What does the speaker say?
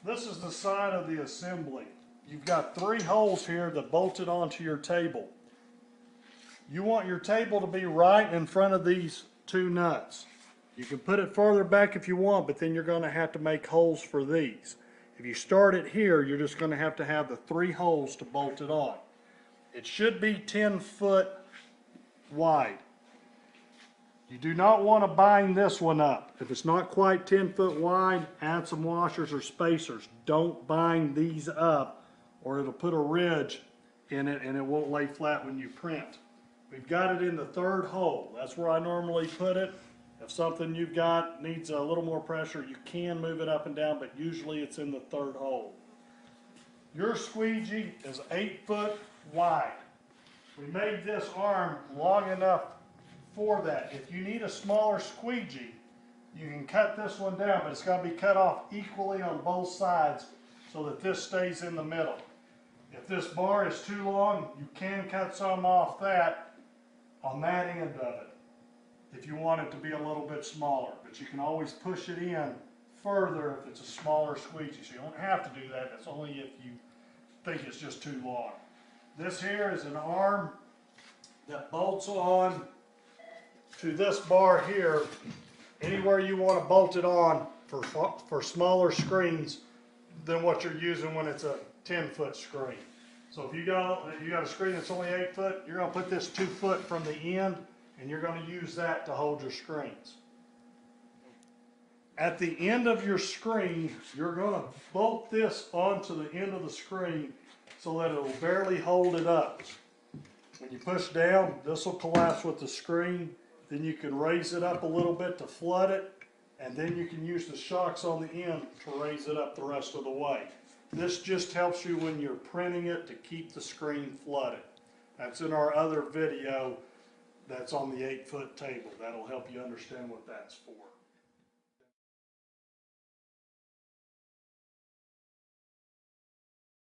This is the side of the assembly. You've got 3 holes here that bolted onto your table. You want your table to be right in front of these 2 nuts. You can put it further back if you want, but then you're going to have to make holes for these. If you start it here, you're just going to have the 3 holes to bolt it on. It should be 10 foot wide. You do not want to bind this one up. If it's not quite 10 foot wide, add some washers or spacers. Don't bind these up or it'll put a ridge in it and it won't lay flat when you print. We've got it in the 3rd hole. That's where I normally put it. If something you've got needs a little more pressure, you can move it up and down, but usually it's in the 3rd hole. Your squeegee is 8 foot wide. We made this arm long enough for that. If you need a smaller squeegee, you can cut this one down, but it's got to be cut off equally on both sides so that this stays in the middle. If this bar is too long, you can cut some off that on that end of it if you want it to be a little bit smaller, but you can always push it in further if it's a smaller squeegee. So you don't have to do that. That's only if you think it's just too long. This here is an arm that bolts on to this bar here. Anywhere you want to bolt it on for smaller screens than what you're using when it's a 10 foot screen. So if you got a screen that's only 8 foot, you're going to put this 2 foot from the end and you're going to use that to hold your screens. At the end of your screen, you're going to bolt this onto the end of the screen so that it will barely hold it up. When you push down, this will collapse with the screen. Then you can raise it up a little bit to flood it, and then you can use the shocks on the end to raise it up the rest of the way. This just helps you when you're printing it to keep the screen flooded. That's in our other video that's on the 8 foot table. That'll help you understand what that's for.